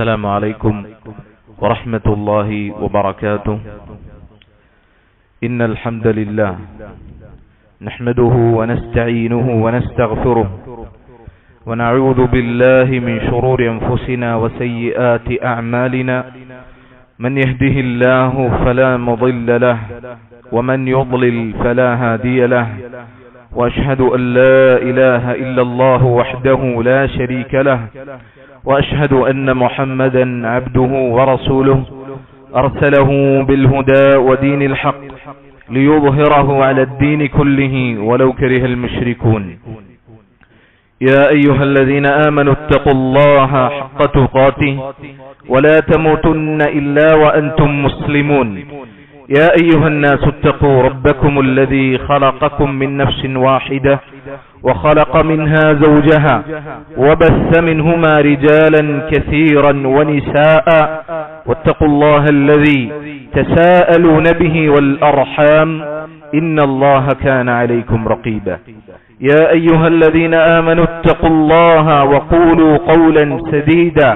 السلام عليكم ورحمة الله وبركاته. إن الحمد لله نحمده ونستعينه ونستغفره ونعوذ بالله من شرور أنفسنا وسيئات أعمالنا. من يهده الله فلا مضل له ومن يضلل فلا هادي له. وأشهد أن لا إله إلا الله وحده لا شريك له. وأشهد أن محمدا عبده ورسوله أرسله بالهدى ودين الحق ليظهره على الدين كله ولو كره المشركون. يا أيها الذين آمنوا اتقوا الله حق تقاته ولا تموتن إلا وأنتم مسلمون. يا أيها الناس اتقوا ربكم الذي خلقكم من نفس واحدة وخلق منها زوجها وبث منهما رجالا كثيرا ونساء واتقوا الله الذي تساءلون به والأرحام إن الله كان عليكم رقيبا. يا أيها الذين آمنوا اتقوا الله وقولوا قولا سديدا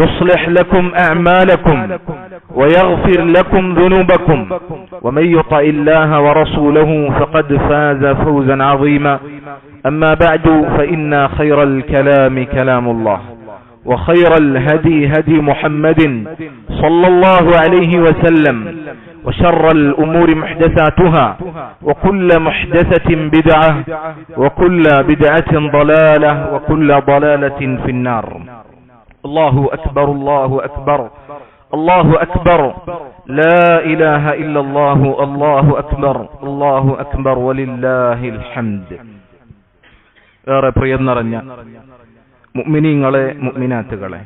يصلح لكم أعمالكم ويغفر لكم ذنوبكم ومن يطع الله ورسوله فقد فاز فوزا عظيما. أما بعد فإن خير الكلام كلام الله وخير الهدي هدي محمد صلى الله عليه وسلم وشر الأمور محدثاتها وكل محدثة بدعة وكل بدعة ضلالة وكل ضلالة في النار. الله أكبر الله أكبر الله أكبر لا إله إلا الله الله أكبر الله أكبر ولله الحمد. ഏറെ പ്രിയം നിറഞ്ഞ മുഅ്മിനീങ്ങളെ മുഅ്മിനാത്തുകളെ,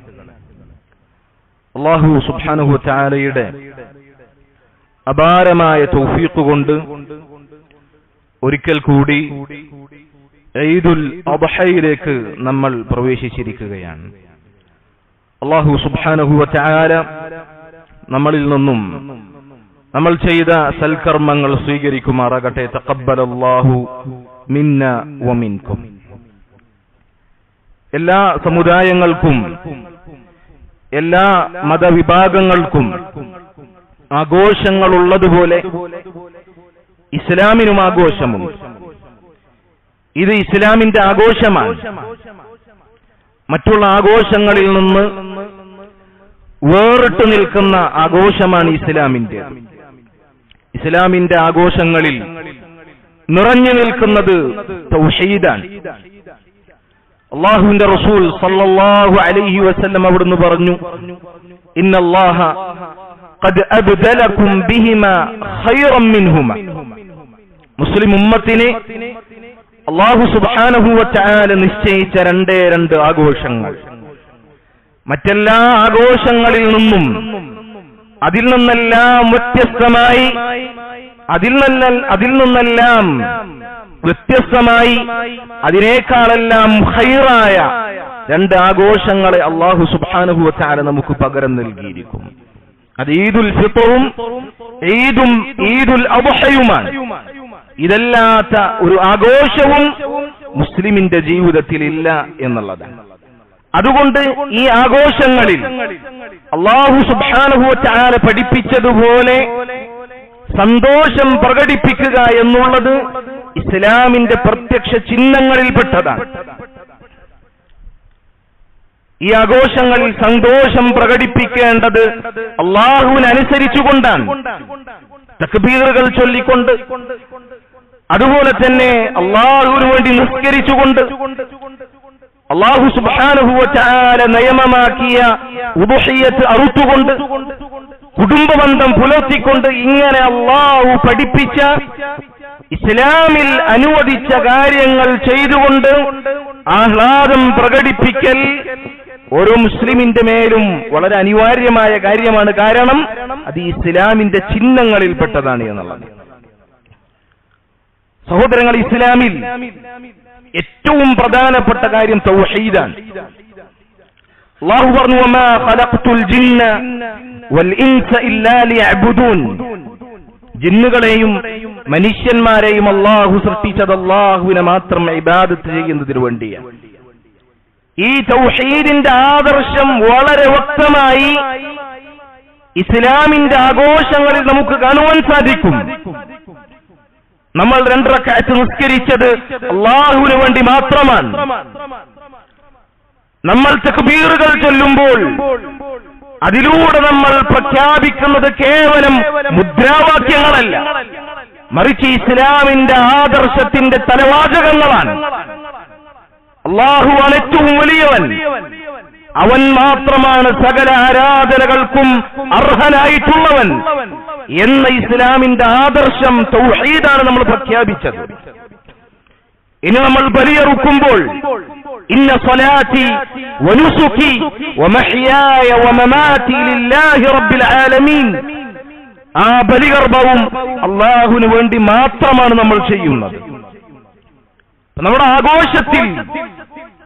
അല്ലാഹു സുബ്ഹാനഹു വ തആലയുടെ അപാരമായ തൗഫീഖ് കൊണ്ട് ഒരിക്കൽ കൂടി ഈദുൽ അദ്ഹയിലേക്ക് നമ്മൾ പ്രവേശിച്ചിരിക്കുകയാണ്. അല്ലാഹു സുബ്ഹാനഹു വ തആല നമ്മളിൽ നിന്നും നമ്മൾ ചെയ്ത സൽക്കർമ്മങ്ങൾ സ്വീകരിക്കുമാറാകട്ടെ. തഖബ്ബലല്ലാഹു മിന്ന വ മിൻകും. എല്ലാ സമുദായങ്ങൾക്കും എല്ലാ മതവിഭാഗങ്ങൾക്കും ആഘോഷങ്ങളുള്ളതുപോലെ ഇസ്ലാമിനും ആഘോഷമുണ്ട്. ഇത് ഇസ്ലാമിന്റെ ആഘോഷമാണ്. മറ്റുള്ള ആഘോഷങ്ങളിൽ നിന്ന് വേറിട്ട് നിൽക്കുന്ന ആഘോഷമാണ് ഇസ്ലാമിന്റെ. ഇസ്ലാമിന്റെ ആഘോഷങ്ങളിൽ നിറഞ്ഞു നിൽക്കുന്നത് തൗഹീദാണ്. അല്ലാഹുവിന്റെ റസൂൽ സല്ലല്ലാഹു അലൈഹി വസല്ലം അവിടുന്ന് പറഞ്ഞു, ഇന്നല്ലാഹ ഖദ് അബ്ദലകും ബിഹിമാ ഖൈറൻ മിൻഹുമാ. മുസ്ലിം ഉമ്മത്തിനെ അല്ലാഹു സുബ്ഹാനഹു വ തആല നിശ്ചയിച്ച രണ്ട് ആഘോഷങ്ങൾ മറ്റെല്ലാ ആഘോഷങ്ങളിൽ നിന്നും അതിൽ നിന്നെല്ലാം വ്യത്യസ്തമായി അതിനേക്കാളെല്ലാം ഖൈറായ രണ്ട് ആഘോഷങ്ങളെ അല്ലാഹു സുബ്ഹാനഹു വ തആല നമുക്ക് പകരം നൽകിയിരിക്കും. അത് ഈദുൽ ഫിത്റും ഈദുൽ അദ്ഹയുമാണ്. ഇതല്ലാത്ത ഒരു ആഘോഷവും മുസ്ലിമിന്റെ ജീവിതത്തിൽ ഇല്ല എന്നുള്ളതാണ്. അതുകൊണ്ട് ഈ ആഘോഷങ്ങളിൽ അല്ലാഹു സുബ്ഹാനഹു വ തആല പഠിപ്പിച്ചതുപോലെ സന്തോഷം പ്രകടിപ്പിക്കുക എന്നുള്ളത് ഇസ്ലാമിന്റെ പ്രത്യക്ഷ ചിഹ്നങ്ങളിൽപ്പെട്ടതാണ്. ഈ ആഘോഷങ്ങളിൽ സന്തോഷം പ്രകടിപ്പിക്കേണ്ടത് അല്ലാഹുവിനനുസരിച്ചുകൊണ്ടാണ്, തക്ബീറുകൾ ചൊല്ലിക്കൊണ്ട്, അതുപോലെ തന്നെ അല്ലാഹുവിന് വേണ്ടി നിസ്കരിച്ചുകൊണ്ട്, അല്ലാഹു സുബ്ഹാനഹു വ തആല നിയമമാക്കിയ ഉദ്ഹിയ്യത്ത് അറുത്തുകൊണ്ട്, കുടുംബബന്ധം പുലർത്തിക്കൊണ്ട്, ഇങ്ങനെ അല്ലാഹു പഠിപ്പിച്ച ഇസ്ലാമിൽ അനുവദിച്ച കാര്യങ്ങൾ ചെയ്തുകൊണ്ട് ആഹ്ലാദം പ്രകടിപ്പിക്കൽ ഓരോ മുസ്ലിമിന്റെ മേലും വളരെ അനിവാര്യമായ കാര്യമാണ്. കാരണം അത് ഇസ്ലാമിന്റെ ചിഹ്നങ്ങളിൽപ്പെട്ടതാണ് എന്നുള്ളത്. സഹോദരങ്ങൾ, ഇസ്ലാമിൽ ഏറ്റവും പ്രധാനപ്പെട്ട കാര്യം തൗഹീദാണ്. അല്ലാഹു പറഞ്ഞു, വമാ ഖലഖ്തുൽ ജിന്ന വൽ ഇൻസ ഇല്ലാ ലിയഅ്ബുദൂൻ. ജിന്നുകളെയും മനുഷ്യന്മാരെയും അല്ലാഹു സൃഷ്ടിച്ചത് അല്ലാഹുവിനെ മാത്രം ഇബാദത്ത് ചെയ്യുന്നതിനു വേണ്ടിയാണ്. ഈ തൗഹീദിന്റെ ആദർശം വളരെ വ്യക്തമായി ഇസ്ലാമിന്റെ ആഘോഷങ്ങളിൽ നമുക്ക് കാണുവാൻ സാധിക്കും. നമ്മൾ 2 റക്അത്ത് നിസ്കരിച്ചത് അല്ലാഹുവിന് വേണ്ടി മാത്രമാണ്. നമ്മൾ തക്ബീറുകൾ ചൊല്ലുമ്പോൾ അതിലൂടെ നമ്മൾ പ്രഖ്യാപിക്കുന്നത് കേവലം മുദ്രാവാക്യങ്ങളല്ല, മറിച്ച് ഇസ്ലാമിന്റെ ആദർശത്തിന്റെ തലവാചകങ്ങളാണ്. അല്ലാഹുവാണ് ഏറ്റവും വലിയവൻ, അവൻ മാത്രമാണ് സകല ആരാധനകൾക്കും അർഹനായിട്ടുള്ളവൻ എന്ന ഇസ്ലാമിന്റെ ആദർശം തൗഹീദാണ് നമ്മൾ പ്രഖ്യാപിച്ചത്. ഇനി നമ്മൾ ബലിയറുക്കുമ്പോൾ ഇന്ന സ്വലാത്തി വനുസുകി വമഹ്യായ വമമാതി ലില്ലാഹി റബ്ബിൽ ആലമീൻ, ആ ബലികർമ്മവും അല്ലാഹുവിന് വേണ്ടി മാത്രമാണ് നമ്മൾ ചെയ്യുന്നത്. നമ്മുടെ ആഘോഷത്തിൽ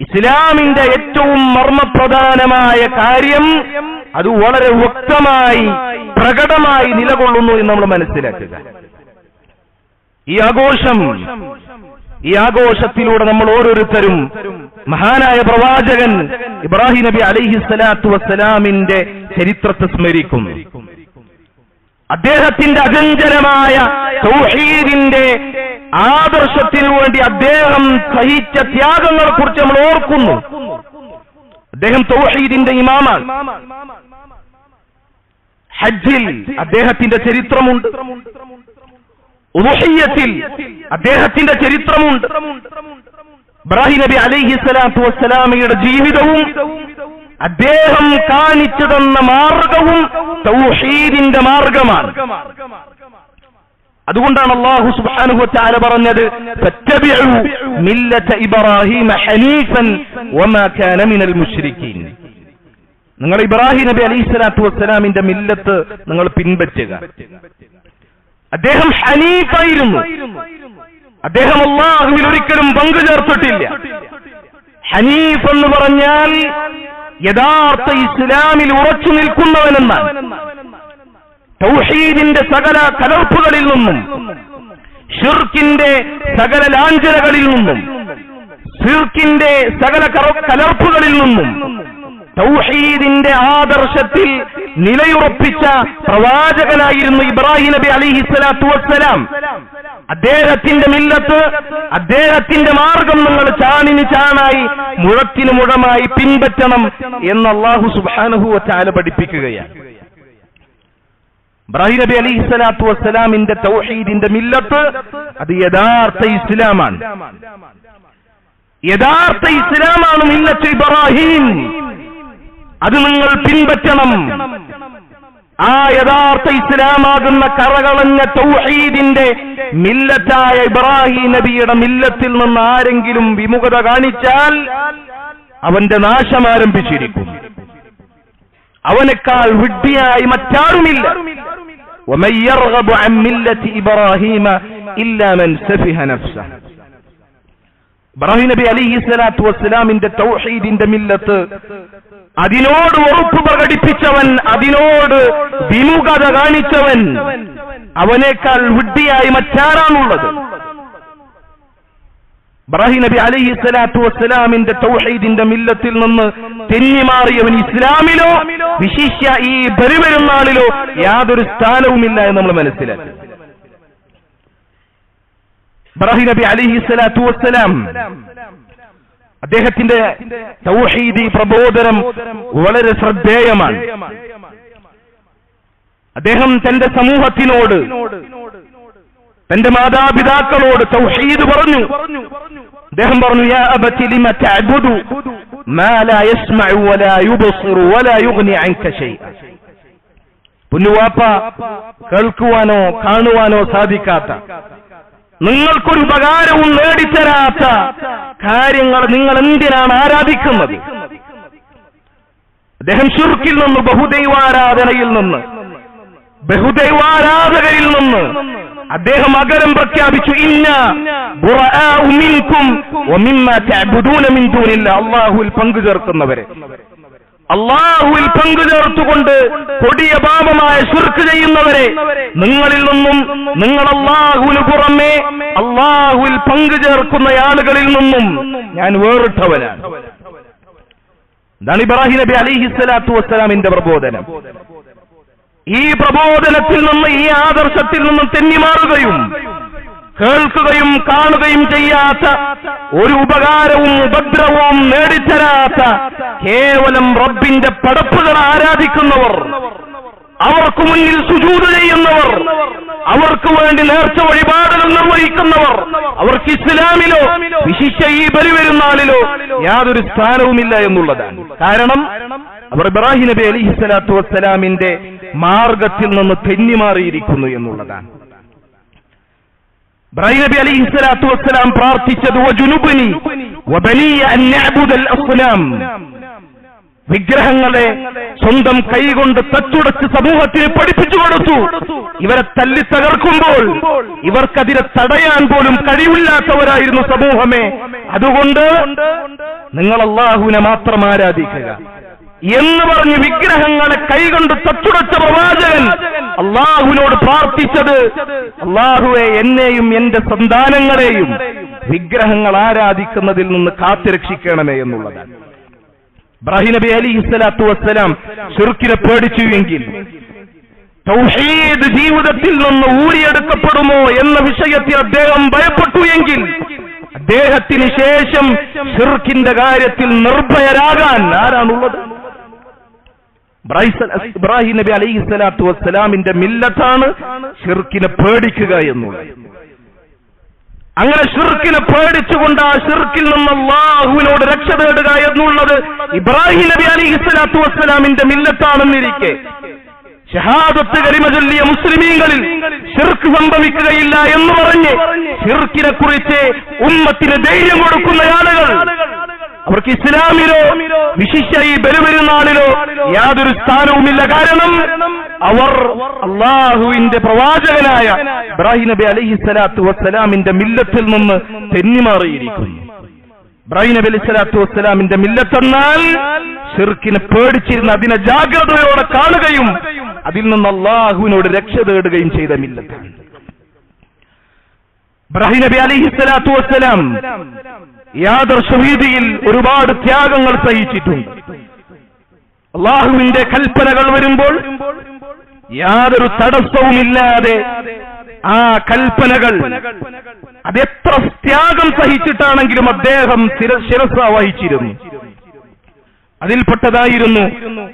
ഇസ്ലാമിന്റെ ഏറ്റവും മർമ്മപ്രധാനമായ കാര്യം അത് വളരെ വ്യക്തമായി പ്രകടമായി നിലകൊള്ളുന്നു എന്ന് നമ്മൾ മനസ്സിലാക്കുക. ഈ ആഘോഷത്തിലൂടെ നമ്മൾ ഓരോരുത്തരും മഹാനായ പ്രവാചകൻ ഇബ്രാഹിം നബി അലൈഹിസ്സലാത്തു വസ്സലാമിന്റെ ചരിത്രത്തെ സ്മരിക്കുന്നു. അദ്ദേഹത്തിന്റെ അചഞ്ചലമായ തൗഹീദിന്റെ ആദർശത്തിനു വേണ്ടി അദ്ദേഹം സഹിച്ച ത്യാഗങ്ങളെ കുറിച്ച് നമ്മൾ ഓർക്കുന്നു. അദ്ദേഹം തൗഹീദിന്റെ ഇമാമാണ്. ഹജ്ജിൽ അദ്ദേഹത്തിന്റെ ചരിത്രമുണ്ട്, ഉളുഹിയ്യത്തിൽ അദ്ദേഹത്തിന്റെ ചരിത്രമുണ്ട്. ഇബ്രാഹിം നബി അലൈഹിസ്സലാത്തു വസ്സലാമയുടെ ജീവിതവും അദ്ദേഹം കാണിച്ചു തന്ന മാർഗവും തൗഹീദിന്റെ മാർഗമാണ്. അതുകൊണ്ടാണ് അല്ലാഹു സുബ്ഹാനഹു വ തആല പറഞ്ഞത് ഫത്തബിഉ മില്ലത ഇബ്രാഹീമ ഹനീഫൻ വമാ കാന മിനൽ മുശ്രിക്കീൻ. നിങ്ങൾ ഇബ്രാഹിം നബി അലൈഹിസ്സലാത്തു വസ്സലാമിന്റെ മില്ലത്ത് നിങ്ങൾ പിൻപറ്റുക. അദ്ദേഹം ഹനീഫായിരുന്നു. അദ്ദേഹം അല്ലാഹുവിൽ ഒരിക്കലും പങ്കു ചേർത്തിട്ടില്ല. ഹനീഫ് എന്ന് പറഞ്ഞാൽ യഥാർത്ഥ ഇസ്ലാമിൽ ഉറച്ചു നിൽക്കുന്നവനെന്നാണ്. തൗഹീദിന്റെ സകല കലർപ്പുകളിൽ നിന്നും, ശിർക്കിന്റെ സകല ലാഞ്ചനകളിൽ നിന്നും, ശിർക്കിന്റെ സകല കലർപ്പുകളിൽ നിന്നും തൗഹീദിന്റെ ആദർശത്തിൽ നിലയുറപ്പിച്ച പ്രവാചകനായിരുന്നു ഇബ്രാഹിം നബി അലൈഹിസ്സലാത്തു വസ്സലാം. അദ്ദേഹത്തിന്റെ മില്ലത്ത്, അദ്ദേഹത്തിന്റെ മാർഗം നിങ്ങൾ ചാണിന് ചാണായി മുഴത്തിന് മുഴമായി പിൻപറ്റണം എന്ന് അല്ലാഹു സുബ്ഹാനഹു വ തആല പഠിപ്പിക്കുകയാണ്. ഇബ്രാഹിം നബി അലൈഹിസ്സലാത്തു വസ്സലാമിന്റെ തൗഹീദിന്റെ മില്ലത്ത് അത് യഥാർത്ഥ ഇസ്ലാമാണ്. യഥാർത്ഥ ഇസ്ലാമാണ് മില്ലത്ത് ഇബ്രാഹിം. അത് നിങ്ങൾ പിൻപറ്റണം. ആ യഥാർത്ഥ ഇസ്ലാമാകുന്ന കറകളഞ്ഞ തൗഹീദിന്റെ മില്ലത്തായ ഇബ്രാഹിം നബിയുടെ മില്ലത്തിൽ നിന്ന് ആരെങ്കിലും വിമുഖത കാണിച്ചാൽ അവന്റെ നാശം ആരംഭിച്ചിരിക്കും. അവനേക്കാൾ വിഡ്ഢിയായി മറ്റാരുമില്ല. ومن يرغب عن ملة إبراهيم إلا من سفه نفسه. ഇബ്രാഹിം നബി അലൈഹിസ്സലാത്തു വസ്സലാമിന്റെ തൗഹീദിന്റെ മില്ലത്ത് അതിനോട് ഉറപ്പ് പ്രകടിപ്പിച്ചവൻ, അതിനോട് വിമുഖത കാണിച്ചവൻ അവനേക്കാൾ വിഡ്ഢിയായി മറ്റാരാണുള്ളത്? ഇബ്രാഹിം നബി അലൈഹിസ്സലാത്തു വസ്സലാമിന്റെ തൗഹീദിന്റെ മില്ലത്തിൽ നിന്ന് തെന്നിമാറിയവൻ ഇസ്ലാമിലോ വിശിഷ്യ ഈ ബലിപെരുന്നാളിലോ യാതൊരു സ്ഥാനവുമില്ല എന്ന് നമ്മൾ മനസ്സിലാക്കി. ഇബ്രാഹിം നബി അലൈഹിസ്സലാത്തു വസ്സലാം അദ്ദേഹത്തിന്റെ തൗഹീദി പ്രബോധനം വളരെ ശ്രദ്ധേയമാണ്. അദ്ദേഹം തന്റെ സമൂഹത്തിനോട്, തന്റെ മാതാപിതാക്കളോട് തൗഹീദ് പറഞ്ഞു. അദ്ദേഹം പറഞ്ഞു, യാ അബതി ലിമ തഅബുദു മാ ലാ യസ്മഉ വലാ യുബ്സിറു വലാ യുഗ്നി അൻക ശൈഅ. പുന്നുവാപ്പ, കേൾക്കുവാനോ കാണുവാനോ സാധിക്കാത്ത, നിങ്ങൾക്കൊരു ഉപകാരവും നേടിത്തരാത്ത കാര്യങ്ങൾ നിങ്ങൾ എന്തിനാണ് ആരാധിക്കുന്നത്? അദ്ദേഹം ശിർക്കിൽ നിന്ന്, ബഹുദൈവാരാധനയിൽ നിന്ന്, ബഹുദൈവാരാധകരിൽ നിന്ന് അദ്ദേഹം അകലം പ്രഖ്യാപിച്ചു. ഇന്ന ബുറആഉ മിൻകും വമിമ്മാ തഅബുദൂന മിൻ ദൂനില്ലാഹ്. അല്ലാഹുവിൽ പങ്കു ചേർക്കുന്നവരെ, അല്ലാഹുവിൽ പങ്കു ചേർത്തുകൊണ്ട് കൊടിയ പാപമായ ശിർക്ക് ചെയ്യുന്നവരെ, നിങ്ങളിൽ നിന്നും, നിങ്ങൾ അല്ലാഹുവിന് പുറമെ അല്ലാഹുവിൽ പങ്കു ചേർക്കുന്ന ആളുകളിൽ നിന്നും ഞാൻ വേറിട്ടവനാണ്. ഇതാണ് ഇബ്രാഹിം നബി അലൈഹിസ്സലാത്തു വസ്സലാമിന്റെ പ്രബോധനം. ഈ പ്രബോധനത്തിൽ നിന്ന്, ഈ ആദർശത്തിൽ നിന്നും തെന്നിമാറുകയും കേൾക്കുകയും കാണുകയും ചെയ്യാത്ത, ഒരു ഉപകാരവും ഉപദ്രവവും നേടിത്തരാത്ത കേവലം റബ്ബിന്റെ പടപ്പുകൾ ആരാധിക്കുന്നവർ, അവർക്ക് മുന്നിൽ സുജൂദ് ചെയ്യുന്നവർ, അവർക്ക് വേണ്ടി നേർച്ച വഴിപാടുകൾ നിർവഹിക്കുന്നവർ, അവർക്ക് ഇസ്ലാമിലോ വിശിഷ്ട ഈ ബലിപെരുന്നാളിലോ യാതൊരു സ്ഥാനവുമില്ല എന്നുള്ളതാണ്. കാരണം അവർ ഇബ്രാഹിം നബി അലൈഹിസ്സലാത്തു വസ്സലാമിന്റെ മാർഗത്തിൽ നിന്ന് തെന്നിമാറിയിരിക്കുന്നു എന്നുള്ളതാണ്. ഇബ്രാഹിം നബി അലൈഹിസ്സലാത്തു വസ്സലാം പ്രാർത്ഥിച്ചത് വജുനുബ്നി വബനിയ അൻ നഅ്ബുദൽ അസ്നാം, വിഗ്രഹങ്ങളെ സ്വന്തം കൈകൊണ്ട് തച്ചുടച്ച് സമൂഹത്തിന് പഠിപ്പിച്ചു കൊടുത്തു. ഇവരെ തല്ലി തകർക്കുമ്പോൾ ഇവർക്കതിനെ തടയാൻ പോലും കഴിവില്ലാത്തവരായിരുന്നു സമൂഹമേ. അതുകൊണ്ട് നിങ്ങൾ അല്ലാഹുവിനെ മാത്രം ആരാധിക്കുക എന്ന് പറഞ്ഞ് വിഗ്രഹങ്ങളെ കൈകൊണ്ട് തച്ചുടച്ച പ്രവാചകൻ അല്ലാഹുവിനോട് പ്രാർത്ഥിച്ചത്, അല്ലാഹുവേ, എന്നെയും എന്റെ സന്താനങ്ങളെയും വിഗ്രഹങ്ങൾ ആരാധിക്കുന്നതിൽ നിന്ന് കാത്തുരക്ഷിക്കണമേ എന്നുള്ളതാണ്. ഇബ്രാഹിം നബി അലൈഹിസ്സലാത്തു വസ്സലാം ശിർക്കിനെ പേടിച്ചു എങ്കിൽ, തൗഹീദ് ജീവിതത്തിൽ നിന്ന് ഊരിയെടുക്കപ്പെടുമോ എന്ന വിഷയത്തിൽ അദ്ദേഹം ഭയപ്പെട്ടു എങ്കിൽ, അദ്ദേഹത്തിന് ശേഷം ശിർക്കിന്റെ കാര്യത്തിൽ നിർഭയരാകാൻ ആരാണുള്ളത്? ഇബ്രാഹിം നബി അലൈഹിസ്സലാത്തു വസ്സലാമിന്റെ മില്ലത്താണ് ശിർക്കിനെ പേടിക്കുക എന്നുള്ളത്. അങ്ങനെ ശിർക്കിനെ പേടിച്ചുകൊണ്ട് ആ ശിർക്കിൽ നിന്ന് അല്ലാഹുവിനോട് രക്ഷ തേടുക എന്നുള്ളത് ഇബ്രാഹിം നബി അലൈഹിസ്സലാത്തു വസ്സലാമിന്റെ മില്ലത്താണെന്നിരിക്കെ, ഷഹാദത്ത് കലിമ ചൊല്ലിയ മുസ്ലിമീങ്ങളിൽ ശിർക്ക് സംഭവിക്കുകയില്ല എന്ന് പറഞ്ഞ് ശിർക്കിനെ കുറിച്ച് ഉമ്മത്തിന് ധൈര്യം കൊടുക്കുന്ന ആളുകൾ, അവർക്ക് ഇസ്ലാമിലോ വിശിഷ്യ ഈ ബലിപെരുന്നാളിലോ യാതൊരു സ്ഥാനവുമില്ല. കാരണം അവർ അല്ലാഹുവിന്റെ പ്രവാചകനായ ഇബ്രാഹിം നബി അലൈഹിസ്സലാത്തു വസ്സലാമിന്റെ മില്ലത്തിൽ നിന്ന് തെന്നിമാറിയിരിക്കുന്നു. ഇബ്രാഹിം നബി അലൈഹിസ്സലാത്തു വസ്സലാമിന്റെ മില്ലത്തെന്നാൽ ശിർക്കിനെ പേടിച്ചിരുന്ന, അതിനെ ജാഗ്രതയോടെ കാണുകയും അതിൽ നിന്ന് അല്ലാഹുവിനോട് രക്ഷ തേടുകയും ചെയ്ത മില്ലത്താണ്. ഇബ്രാഹിം നബി അലൈഹിസ്സലാത്തു വസ്സലാം യാദർശവീതിയിൽ ഒരുപാട് ത്യാഗങ്ങൾ സഹിച്ചിട്ടുണ്ട്. അല്ലാഹുവിന്റെ കൽപ്പനകൾ വരുമ്പോൾ യാതൊരു തടസ്സവുമില്ലാതെ ആ കൽപ്പനകൾ അതെത്ര ത്യാഗം സഹിച്ചിട്ടാണെങ്കിലും അദ്ദേഹം ശിരസ വഹിച്ചിരുന്നു. അതിൽപ്പെട്ടതായിരുന്നു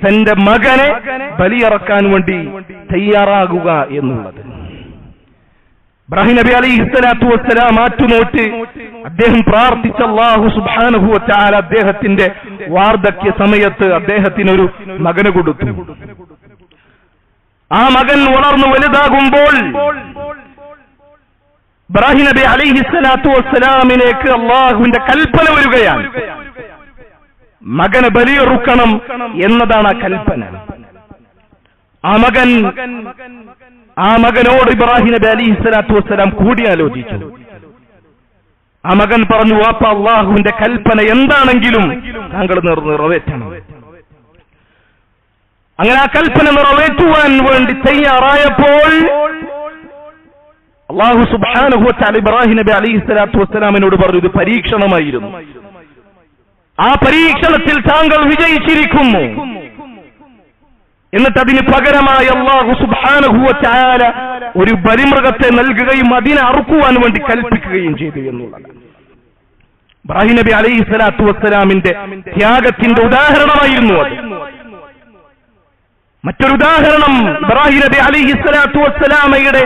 തന്റെ മകനെ ബലിയറക്കാൻ വേണ്ടി തയ്യാറാകുക എന്നുള്ളത്. ഇബ്രാഹിം നബി അലൈഹിസ്സലാത്തു വസ്സലാം ആറ്റുനോറ്റ് അദ്ദേഹം പ്രാർത്ഥിച്ച അല്ലാഹു സുബ്ഹാനഹു വ തആല അദ്ദേഹത്തിന്റെ വാർദ്ധക്യ സമയത്ത് അദ്ദേഹത്തിനൊരു മകനെ കൊടുത്തു. ആ മകൻ വളർന്നു വലുതാകുമ്പോൾ ഇബ്രാഹിം നബി അലൈഹിസ്സലാത്തു വസ്സലാമിലേക്ക് അല്ലാഹുവിന്റെ കൽപ്പന വരികയാണ്. മകനെ ബലിയറുക്കണം എന്നതാണ് ആ കൽപ്പന. ആ മകനോട് ഇബ്രാഹിം നബി അലൈഹിസ്സലാത്തു വസ്സലാം കൂടിയാലോചിച്ചു. ആ മകൻ പറഞ്ഞു, വാപ്പ, അല്ലാഹുവിന്റെ കൽപ്പന എന്താണെങ്കിലും താങ്കൾ നിറവേറ്റണം. അങ്ങനെ ആ കൽപ്പന നിറവേറ്റുവാൻ വേണ്ടി തയ്യാറായപ്പോൾ അല്ലാഹു സുബ്ഹാനഹു വ തആല ഇബ്രാഹിം നബി അലൈഹിസ്സലാത്തു വസ്സലാമിനോട് പറഞ്ഞു, ഇത് പരീക്ഷണമായിരുന്നു. ആ പരീക്ഷണത്തിൽ താങ്കൾ വിജയിച്ചിരിക്കുന്നു. എന്നിട്ട് അതിന് പകരമായി അല്ലാഹു സുബ്ഹാനഹു വ തആല ഒരു ബലിമൃഗത്തെ നൽകുകയും അതിനെ അറുക്കുവാൻ വേണ്ടി കൽപ്പിക്കുകയും ചെയ്തു എന്നുള്ളതാണ്. ഇബ്രാഹിം നബി അലൈഹിസ്സലാത്തു വസ്സലാമിന്റെ ത്യാഗത്തിന്റെ ഉദാഹരണമായിരുന്നു അത്. മറ്റൊരു ഉദാഹരണം, ഇബ്രാഹിം നബി അലൈഹിസ്സലാത്തു വസ്സലാമയുടെ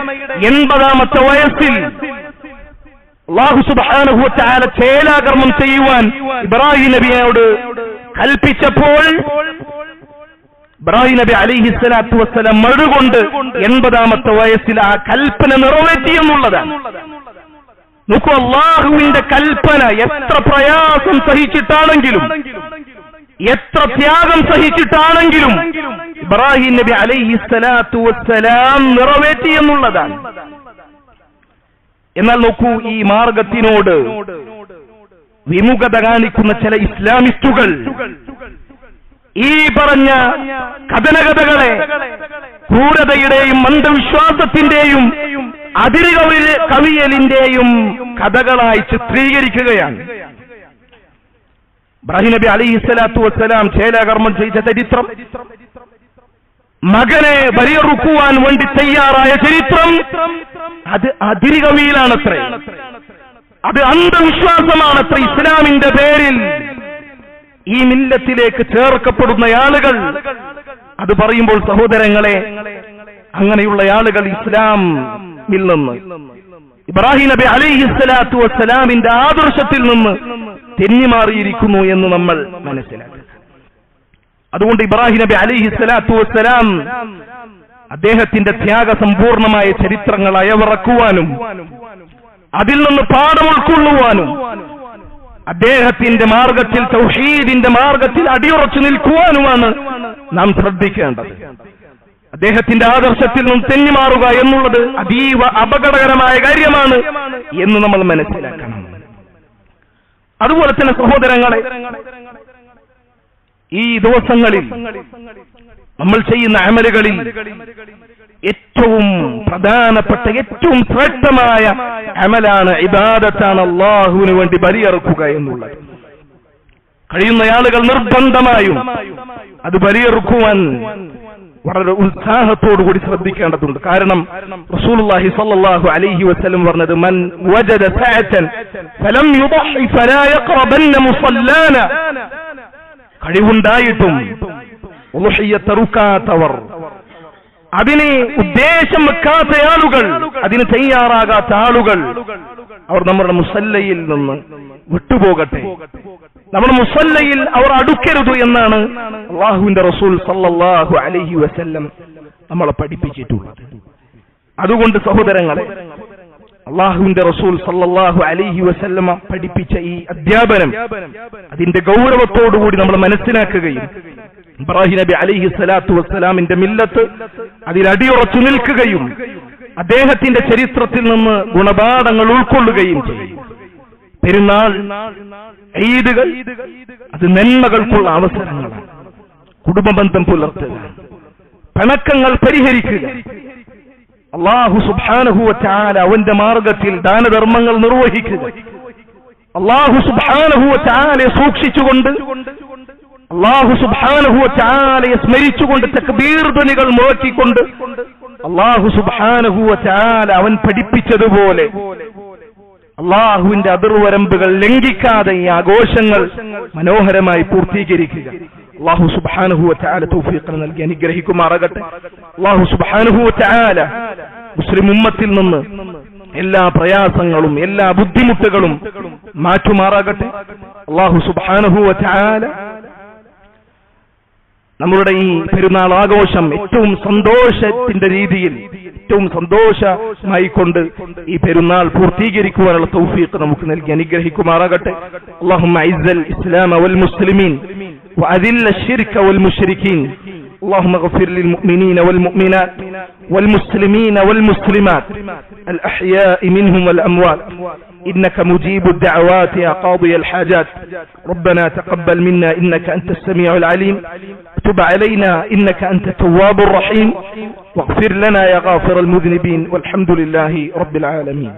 80ാമത്തെ വയസ്സിൽ അല്ലാഹു സുബ്ഹാനഹു വ തആല ചേലാകർമ്മം ചെയ്യുവാൻ ഇബ്രാഹിം നബിയോട് കൽപ്പിച്ചപ്പോൾ ഇബ്രാഹിം നബി അലൈഹിസ്സലാത്തു വസ്സലാം മഴുകൊണ്ട് 80ാമത്തെ വയസ്സിൽ ആ കൽപ്പന നിറവേറ്റിയെന്നുള്ളതാണ്. നോക്കൂ, അല്ലാഹുവിന്റെ കൽപ്പന എത്ര പ്രയാസം സഹിച്ചിട്ടാണെങ്കിലും, എത്ര ത്യാഗം സഹിച്ചിട്ടാണെങ്കിലും ഇബ്രാഹിം നബി അലൈഹിസ്സലാത്തു വസ്സലാം നിറവേറ്റിയെന്നുള്ളതാണ്. എന്നാൽ നോക്കൂ, ഈ മാർഗത്തിനോട് വിമുഖത കാണിക്കുന്ന ചില ഇസ്ലാമിസ്റ്റുകൾ ഈ പറഞ്ഞ കഥനകഥകളെ ക്രൂരതയുടെയും അന്ധവിശ്വാസത്തിന്റെയും അതിരുകവിയലിന്റെയും കഥകളായി ചിത്രീകരിക്കുകയാണ്. ഇബ്രാഹിം നബി അലൈഹിസ്സലാത്തു വസ്സലാം ചേലാകർമ്മം ചെയ്ത ചരിത്രം, മകനെ ബലിയറുക്കുവാൻ വേണ്ടി തയ്യാറായ ചരിത്രം, അത് അതിരികവിയിലാണത്രേ. അത് അന്ധവിശ്വാസമാണത്രേ. ഇസ്ലാമിന്റെ പേരിൽ ഈ മില്ലത്തിലേക്ക് ചേർക്കപ്പെടുന്ന ആളുകൾ, അത് പറയുമ്പോൾ സഹോദരങ്ങളെ, അങ്ങനെയുള്ള ആളുകൾ ഇസ്ലാമിൽ നിന്ന്, ഇബ്രാഹിം നബി അലൈഹിസ്സലാത്തു വസ്സലാമിന്റെ ആദർശത്തിൽ നിന്ന് തെന്നിമാറിയിരിക്കുന്നു എന്ന് നമ്മൾ മനസ്സിലാക്കുക. അതുകൊണ്ട് ഇബ്രാഹിം നബി അലൈഹിസ്സലാത്തു വസ്സലാം അദ്ദേഹത്തിന്റെ ത്യാഗസമ്പൂർണമായ ചരിത്രങ്ങൾ അയവിറക്കുവാനും അതിൽ നിന്ന് പാഠം ഉൾക്കൊള്ളുവാനും അദ്ദേഹത്തിന്റെ മാർഗത്തിൽ, തൗഹീദിന്റെ മാർഗത്തിൽ അടിയുറച്ചു നിൽക്കുവാനുമാണ് നാം ശ്രദ്ധിക്കേണ്ടത്. അദ്ദേഹത്തിന്റെ ആദർശത്തിൽ നിന്നും തെന്നിമാറുക എന്നുള്ളത് അതീവ അപകടകരമായ കാര്യമാണ് എന്ന് നമ്മൾ മനസ്സിലാക്കണം. അതുപോലെ തന്നെ സഹോദരങ്ങളെ, ഈ ദിവസങ്ങളിൽ നമ്മൾ ചെയ്യുന്ന അമലുകളിൽ ഏറ്റവും പ്രധാനപ്പെട്ട, ഏറ്റവും ശ്രേഷ്ഠമായ അമലാണ്, ഇബാദത്താണ്, അല്ലാഹുവിന് വേണ്ടി ബലിയറുക്കുക എന്നുള്ളത്. കഴിയുന്ന ആളുകൾ നിർബന്ധമായും അത് ബലിയറുക്കുവാൻ വളരെ ഉത്സാഹത്തോടുകൂടി ശ്രദ്ധിക്കേണ്ടതുണ്ട്. കാരണം റസൂലുള്ളാഹി സ്വല്ലല്ലാഹു അലൈഹി വസല്ലം പറഞ്ഞത്, മൻ വജദ സഅതൻ ഫലം യുദഹി ഫലാ യഖറബന്ന മുസല്ലാന. കഴിവുണ്ടായിട്ടും ഉളുഹിയ്യത്ത് റുക്കാത്തവർ, അതിന് ഉദ്ദേശം വെക്കാത്ത ആളുകൾ, അതിന് തയ്യാറാകാത്ത ആളുകൾ, അവർ നമ്മുടെ മുസല്ലയിൽ നിന്ന് വിട്ടുപോകട്ടെ. നമ്മുടെ മുസല്ലയിൽ അവർ അടുക്കരുത് എന്നാണ് അല്ലാഹുവിന്റെ റസൂൽ സല്ലല്ലാഹു അലൈഹി വസല്ലം നമ്മളെ പഠിപ്പിച്ചിട്ടുള്ളത്. അതുകൊണ്ട് സഹോദരങ്ങളെ, അല്ലാഹുവിന്റെ റസൂൽ സല്ലല്ലാഹു അലൈഹി വസല്ലമ പഠിപ്പിച്ച ഈ അധ്യാപനം, അതിന്റെ ഗൗരവത്തോടുകൂടി നമ്മൾ മനസ്സിലാക്കുകയും ഇബ്രാഹിം നബി അലൈഹിസ്സലാത്തു വസ്സലാമിന്റെ മില്ലത്ത് അതിൽ അടിയുറച്ചു നിൽക്കുകയും അദ്ദേഹത്തിന്റെ ചരിത്രത്തിൽ നിന്ന് ഗുണപാഠങ്ങൾ ഉൾക്കൊള്ളുകയും ചെയ്യും. പെരുന്നാൾ, ഈദുകൾ, അത് നന്മകൾക്കുള്ള അവസരങ്ങളാണ്. കുടുംബബന്ധം പുലർത്തുക, പിണക്കങ്ങൾ പരിഹരിക്കുക, അല്ലാഹു സുബ്ഹാനഹു വ തആല അവന്റെ മാർഗത്തിൽ ദാനധർമ്മങ്ങൾ നിർവഹിക്കുക, അല്ലാഹു സുബ്ഹാനഹു വ തആലയെ സൂക്ഷിച്ചുകൊണ്ട്, അല്ലാഹു സുബ്ഹാനഹു വ തആലയെ സ്മരിച്ചുകൊണ്ട്, തക്ബീർ ധ്വനികൾ മുഴക്കിക്കൊണ്ട്, അല്ലാഹു സുബ്ഹാനഹു വ തആല അവൻ പഠിപ്പിച്ചതുപോലെ അള്ളാഹുവിന്റെ അതിർവരമ്പുകൾ ലംഘിക്കാതെ ഈ ആഘോഷങ്ങൾ മനോഹരമായി പൂർത്തീകരിക്കുക. അല്ലാഹു സുബ്ഹാനഹു വ തആല തൗഫീഖ് നൽകി അനുഗ്രഹിക്കുമാറാകട്ടെ. അല്ലാഹു സുബ്ഹാനഹു വ തആല മുസ്ലിം ഉമ്മത്തിൽ നിന്ന് എല്ലാ പ്രയാസങ്ങളും എല്ലാ ബുദ്ധിമുട്ടുകളും മാറ്റുമാറാകട്ടെ. അല്ലാഹു സുബ്ഹാനഹു വ തആല നമ്മളുടെ ഈ പെരുന്നാൾ ആഘോഷം ഏറ്റവും സന്തോഷത്തിന്റെ രീതിയിൽ, ഏറ്റവും സന്തോഷമായി കൊണ്ട് ഈ പെരുന്നാൾ പൂർത്തീകരിക്കുവാനുള്ള തൗഫീഖ് നമുക്ക് നൽകി അനുഗ്രഹിക്കുമാറാകട്ടെ. അല്ലാഹുമ്മ അഇസ്സൽ ഇസ്ലാമ വൽ മുസ്ലിമീൻ വഅദില്ല الشرك والمشركين. اللهم اغفر للمؤمنين والمؤمنات والمسلمين والمسلمات الأحياء منهم والأموات إنك مجيب الدعوات يا قاضي الحاجات. ربنا تقبل منا إنك أنت السميع العليم، تب علينا إنك أنت التواب الرحيم، واغفر لنا يا غافر المذنبين، والحمد لله رب العالمين.